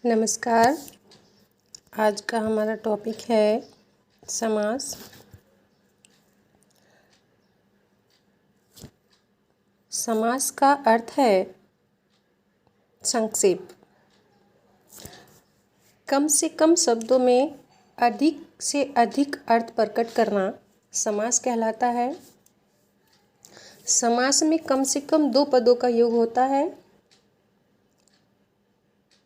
नमस्कार। आज का हमारा टॉपिक है समास। समास का अर्थ है संक्षेप। कम से कम शब्दों में अधिक से अधिक अर्थ प्रकट करना समास कहलाता है। समास में कम से कम 2 पदों का योग होता है।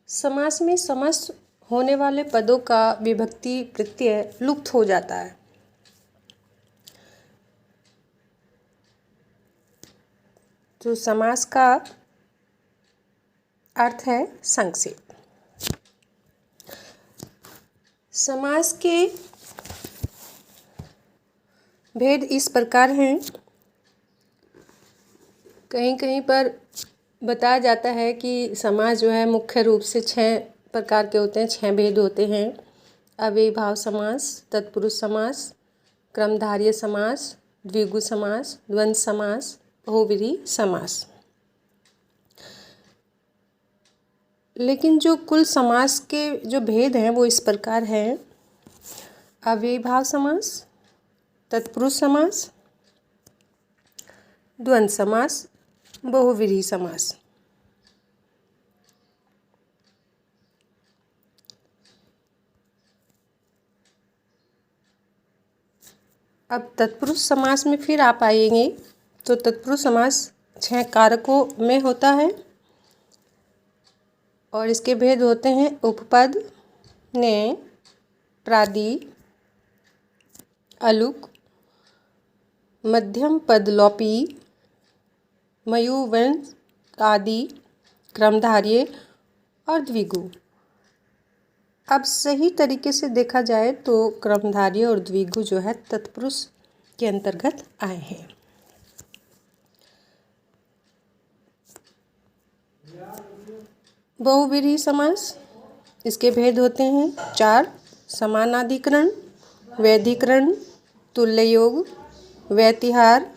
समास में समस्त होने वाले पदों का विभक्ति प्रत्यय लुप्त हो जाता है। तो समास का अर्थ है संक्षेप। समास के भेद इस प्रकार हैं। कहीं कहीं पर बताया जाता है कि समास जो है मुख्य रूप से 6 प्रकार के होते हैं, 6 भेद होते हैं। अव्ययीभाव समास, तत्पुरुष समास, क्रमधारय समास, द्विगु समास, द्वंद्व समास, बहुव्रीहि समास। लेकिन जो कुल समास के जो भेद हैं वो इस प्रकार हैं। अव्ययीभाव समास, तत्पुरुष समास, द्वंद्व समास, बहुव्रीहि समास। अब तत्पुरुष समास में फिर आप आएंगे तो तत्पुरुष समास 6 कारकों में होता है और इसके भेद होते हैं उपपद, ने, प्रादि, अलुक, मध्यम पद लोपी, मयूवंश आदि, क्रमधारय और द्विगु। अब सही तरीके से देखा जाए तो क्रमधारय और द्विगु जो है तत्पुरुष के अंतर्गत आए हैं। बहुव्रीहि समास, इसके भेद होते हैं 4। समानाधिकरण, वैधिकरण, तुल्य योग, व्यतिहार।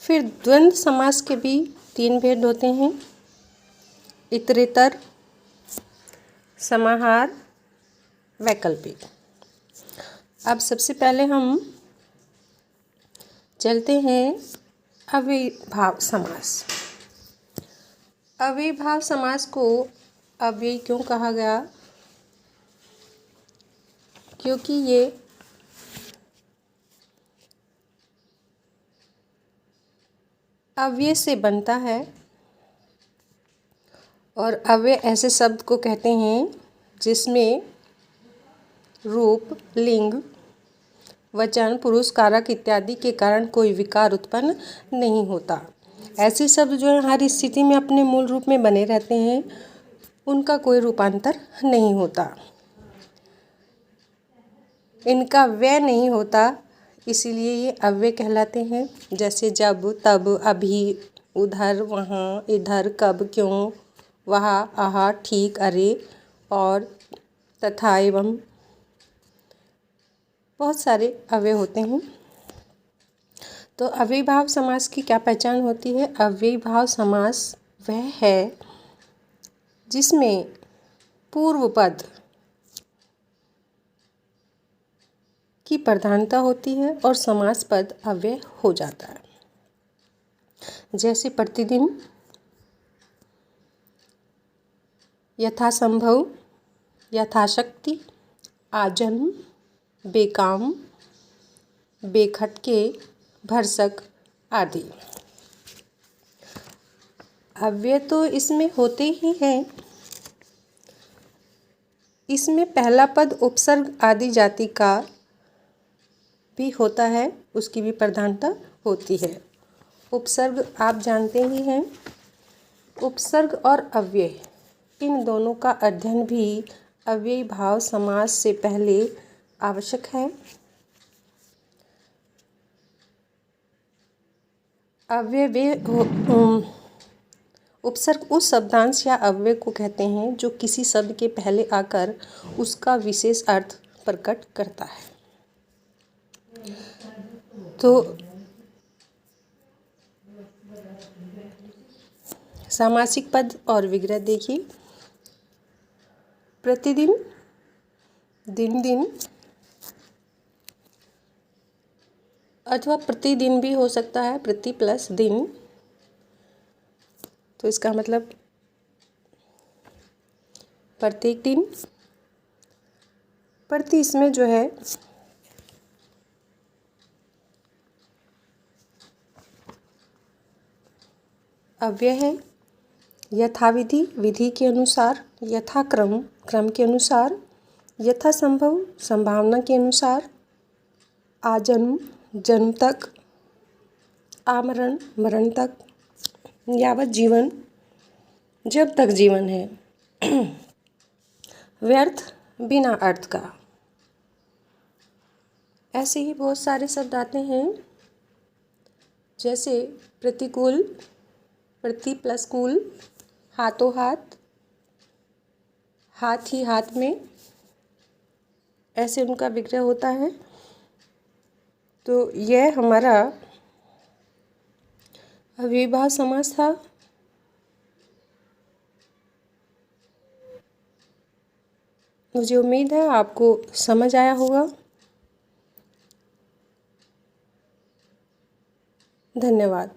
फिर द्वंद्व समास के भी 3 भेद होते हैं। इतरेतर, समाहार, वैकल्पिक। अब सबसे पहले हम चलते हैं अव्ययीभाव समास। अव्ययीभाव समास को अव्ययी क्यों कहा गया? क्योंकि ये अव्यय से बनता है और अव्यय ऐसे शब्द को कहते हैं जिसमें रूप, लिंग, वचन, पुरुष, कारक इत्यादि के कारण कोई विकार उत्पन्न नहीं होता। ऐसे शब्द जो है हर स्थिति में अपने मूल रूप में बने रहते हैं, उनका कोई रूपांतर नहीं होता, इनका व्यय नहीं होता, इसीलिए ये अव्यय कहलाते हैं। जैसे जब, तब, अभी, उधर, वहाँ, इधर, कब, क्यों, वहाँ, आहा, ठीक, अरे और तथा, एवं। बहुत सारे अव्यय होते हैं। तो अव्ययीभाव समास की क्या पहचान होती है? अव्ययीभाव समास वह है जिसमें पूर्व पद की प्रधानता होती है और समास पद अव्यय हो जाता है। जैसे प्रतिदिन, यथासंभव, यथाशक्ति, आजन्म, बेकाम, बेखटके, भरसक आदि। अव्यय तो इसमें होते ही हैं। इसमें पहला पद उपसर्ग आदि जाति का भी होता है, उसकी भी प्रधानता होती है। उपसर्ग आप जानते ही हैं। उपसर्ग और अव्यय इन दोनों का अध्ययन भी अव्ययीभाव समास से पहले आवश्यक है। अव्यय उपसर्ग उस शब्दांश या अव्यय को कहते हैं जो किसी शब्द के पहले आकर उसका विशेष अर्थ प्रकट करता है। तो सामासिक पद और विग्रह देखिए। प्रतिदिन, दिन दिन, अथवा प्रतिदिन भी हो सकता है, प्रति प्लस दिन, तो इसका मतलब प्रत्येक दिन। प्रति इसमें जो है अव्यय है। यथाविधि, विधि के अनुसार। यथाक्रम, क्रम के अनुसार। यथासंभव, संभावना के अनुसार। आजन्म, जन्म तक। आमरण, मरण तक। यावत जीवन, जब तक जीवन है। व्यर्थ, बिना अर्थ का। ऐसे ही बहुत सारे शब्द आते हैं, जैसे प्रतिकूल, प्रति प्लस कूल, हाथों हाथ, हाथ ही हाथ में, ऐसे उनका विग्रह होता है। तो यह हमारा अव्ययीभाव समास था। मुझे उम्मीद है आपको समझ आया होगा। धन्यवाद।